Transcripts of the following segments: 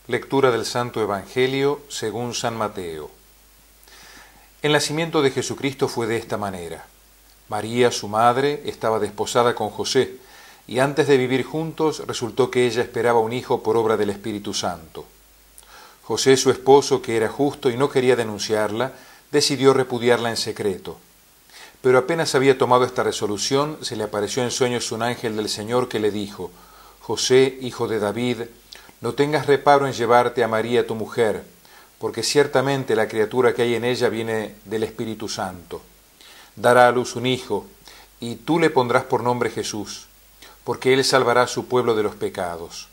Lectura del Santo Evangelio según San Mateo. El nacimiento de Jesucristo fue de esta manera. María, su madre, estaba desposada con José, y antes de vivir juntos resultó que ella esperaba un hijo por obra del Espíritu Santo. José, su esposo, que era justo y no quería denunciarla, decidió repudiarla en secreto. Pero apenas había tomado esta resolución, se le apareció en sueños un ángel del Señor que le dijo: José, hijo de David, no tengas reparo en llevarte a María tu mujer, porque ciertamente la criatura que hay en ella viene del Espíritu Santo. Dará a luz un hijo, y tú le pondrás por nombre Jesús, porque él salvará a su pueblo de los pecados.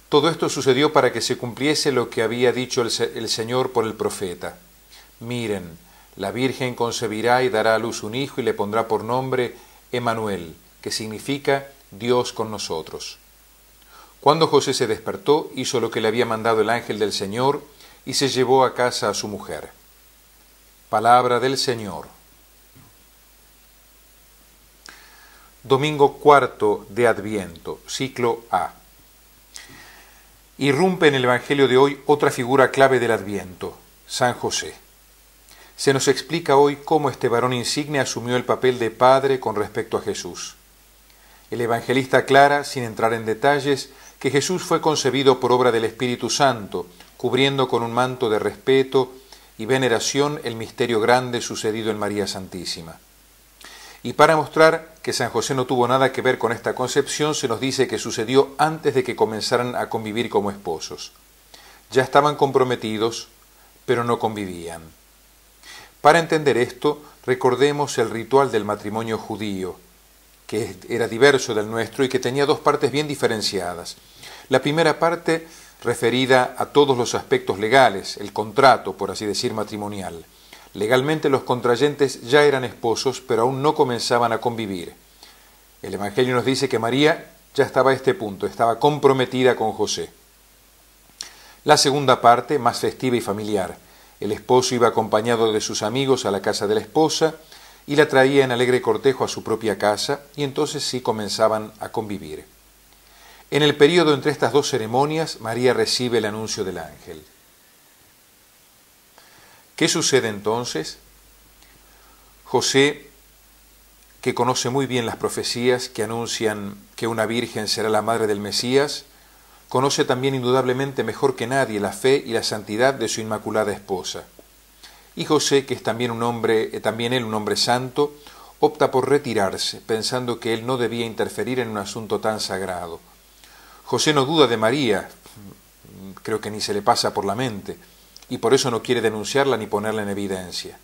Todo esto sucedió para que se cumpliese lo que había dicho el Señor por el profeta. Miren, la Virgen concebirá y dará a luz un hijo y le pondrá por nombre Emmanuel, que significa Dios con nosotros. Cuando José se despertó, hizo lo que le había mandado el ángel del Señor y se llevó a casa a su mujer. Palabra del Señor. Domingo cuarto de Adviento, ciclo A. Irrumpe en el Evangelio de hoy otra figura clave del Adviento, San José. Se nos explica hoy cómo este varón insigne asumió el papel de padre con respecto a Jesús. El evangelista aclara, sin entrar en detalles, que Jesús fue concebido por obra del Espíritu Santo, cubriendo con un manto de respeto y veneración el misterio grande sucedido en María Santísima. Y para mostrar que San José no tuvo nada que ver con esta concepción, se nos dice que sucedió antes de que comenzaran a convivir como esposos. Ya estaban comprometidos, pero no convivían. Para entender esto, recordemos el ritual del matrimonio judío, que era diverso del nuestro y que tenía dos partes bien diferenciadas. La primera parte referida a todos los aspectos legales, el contrato, por así decir, matrimonial. Legalmente los contrayentes ya eran esposos, pero aún no comenzaban a convivir. El Evangelio nos dice que María ya estaba a este punto, estaba comprometida con José. La segunda parte, más festiva y familiar. El esposo iba acompañado de sus amigos a la casa de la esposa y la traía en alegre cortejo a su propia casa, y entonces sí comenzaban a convivir. En el período entre estas dos ceremonias, María recibe el anuncio del ángel. ¿Qué sucede entonces? José, que conoce muy bien las profecías que anuncian que una virgen será la madre del Mesías, conoce también indudablemente mejor que nadie la fe y la santidad de su inmaculada esposa. Y José, que es también un hombre santo, opta por retirarse, pensando que él no debía interferir en un asunto tan sagrado. José no duda de María, creo que ni se le pasa por la mente, y por eso no quiere denunciarla ni ponerla en evidencia.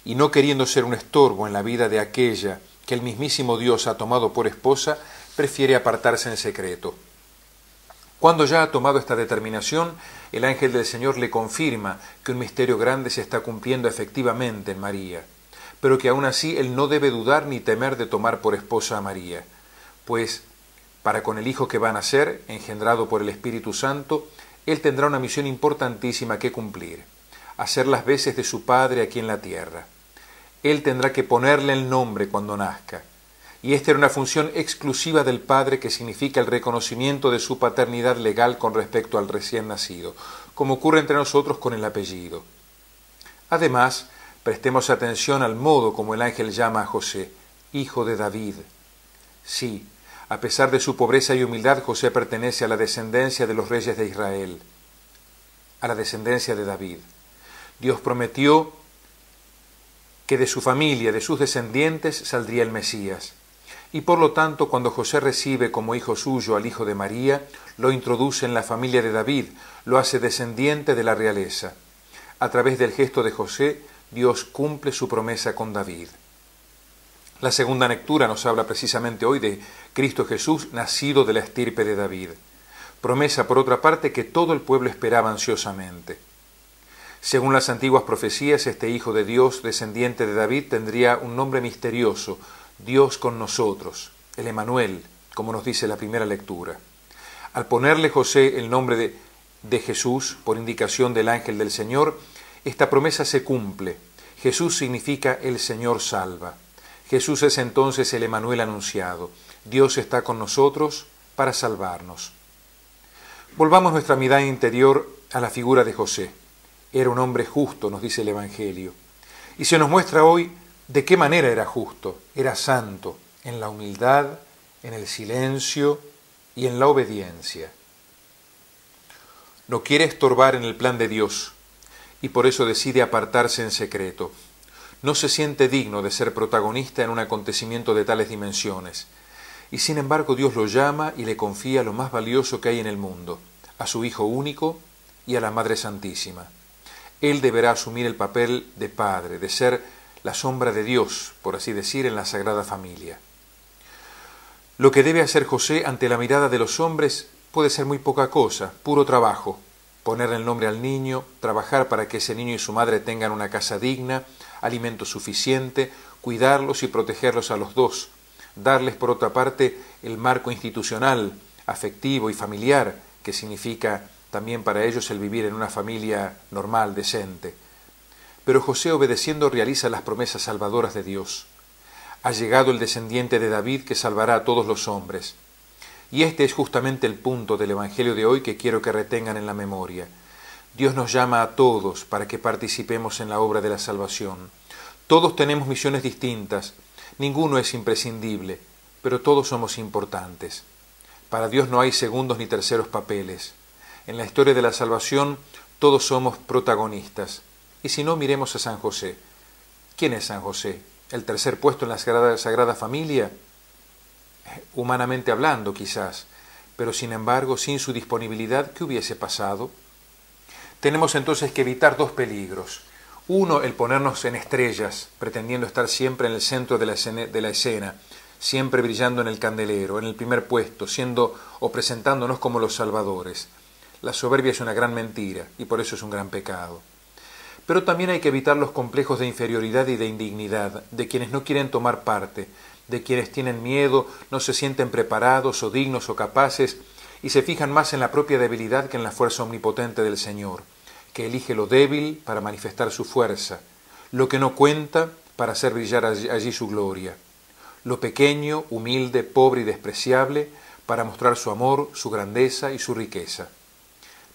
Y no queriendo ser un estorbo en la vida de aquella que el mismísimo Dios ha tomado por esposa, prefiere apartarse en secreto. Cuando ya ha tomado esta determinación, el ángel del Señor le confirma que un misterio grande se está cumpliendo efectivamente en María, pero que aún así él no debe dudar ni temer de tomar por esposa a María, pues para con el hijo que va a nacer, engendrado por el Espíritu Santo, él tendrá una misión importantísima que cumplir: hacer las veces de su padre aquí en la tierra. Él tendrá que ponerle el nombre cuando nazca. Y esta era una función exclusiva del padre, que significa el reconocimiento de su paternidad legal con respecto al recién nacido, como ocurre entre nosotros con el apellido. Además, prestemos atención al modo como el ángel llama a José, hijo de David. Sí, a pesar de su pobreza y humildad, José pertenece a la descendencia de los reyes de Israel, a la descendencia de David. Dios prometió que de su familia, de sus descendientes, saldría el Mesías. Y por lo tanto, cuando José recibe como hijo suyo al hijo de María, lo introduce en la familia de David, lo hace descendiente de la realeza. A través del gesto de José, Dios cumple su promesa con David. La segunda lectura nos habla precisamente hoy de Cristo Jesús, nacido de la estirpe de David. Promesa, por otra parte, que todo el pueblo esperaba ansiosamente. Según las antiguas profecías, este Hijo de Dios, descendiente de David, tendría un nombre misterioso: Dios con nosotros, el Emmanuel, como nos dice la primera lectura. Al ponerle José el nombre de Jesús, por indicación del ángel del Señor, esta promesa se cumple. Jesús significa el Señor salva. Jesús es entonces el Emmanuel anunciado. Dios está con nosotros para salvarnos. Volvamos nuestra mirada interior a la figura de José. Era un hombre justo, nos dice el Evangelio. Y se nos muestra hoy de qué manera era justo. Era santo, en la humildad, en el silencio y en la obediencia. No quiere estorbar en el plan de Dios y por eso decide apartarse en secreto. No se siente digno de ser protagonista en un acontecimiento de tales dimensiones. Y sin embargo Dios lo llama y le confía lo más valioso que hay en el mundo, a su Hijo único y a la Madre Santísima. Él deberá asumir el papel de padre, de ser la sombra de Dios, por así decir, en la Sagrada Familia. Lo que debe hacer José ante la mirada de los hombres puede ser muy poca cosa, puro trabajo. Ponerle el nombre al niño, trabajar para que ese niño y su madre tengan una casa digna, alimento suficiente, cuidarlos y protegerlos a los dos, darles por otra parte el marco institucional, afectivo y familiar, que significa también para ellos el vivir en una familia normal, decente. Pero José, obedeciendo, realiza las promesas salvadoras de Dios. Ha llegado el descendiente de David que salvará a todos los hombres. Y este es justamente el punto del Evangelio de hoy que quiero que retengan en la memoria. Dios nos llama a todos para que participemos en la obra de la salvación. Todos tenemos misiones distintas, ninguno es imprescindible, pero todos somos importantes. Para Dios no hay segundos ni terceros papeles. En la historia de la salvación todos somos protagonistas. Y si no, miremos a San José. ¿Quién es San José? ¿El tercer puesto en la Sagrada Familia? Humanamente hablando, quizás, pero sin embargo, sin su disponibilidad, ¿qué hubiese pasado? Tenemos entonces que evitar dos peligros. Uno, el ponernos en estrellas, pretendiendo estar siempre en el centro de la escena, siempre brillando en el candelero, en el primer puesto, siendo o presentándonos como los salvadores. La soberbia es una gran mentira y por eso es un gran pecado. Pero también hay que evitar los complejos de inferioridad y de indignidad de quienes no quieren tomar parte, de quienes tienen miedo, no se sienten preparados o dignos o capaces y se fijan más en la propia debilidad que en la fuerza omnipotente del Señor, que elige lo débil para manifestar su fuerza, lo que no cuenta para hacer brillar allí su gloria, lo pequeño, humilde, pobre y despreciable para mostrar su amor, su grandeza y su riqueza.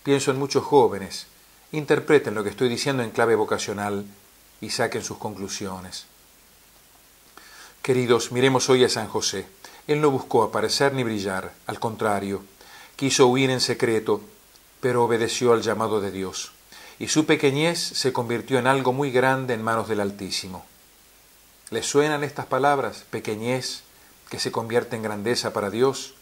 Pienso en muchos jóvenes. Interpreten lo que estoy diciendo en clave vocacional y saquen sus conclusiones. Queridos, miremos hoy a San José. Él no buscó aparecer ni brillar, al contrario, quiso huir en secreto, pero obedeció al llamado de Dios, y su pequeñez se convirtió en algo muy grande en manos del Altísimo. ¿Les suenan estas palabras? Pequeñez, que se convierte en grandeza para Dios.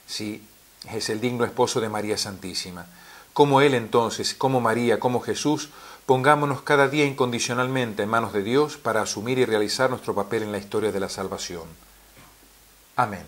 Sí, es el digno esposo de María Santísima. Como Él entonces, como María, como Jesús, pongámonos cada día incondicionalmente en manos de Dios para asumir y realizar nuestro papel en la historia de la salvación. Amén.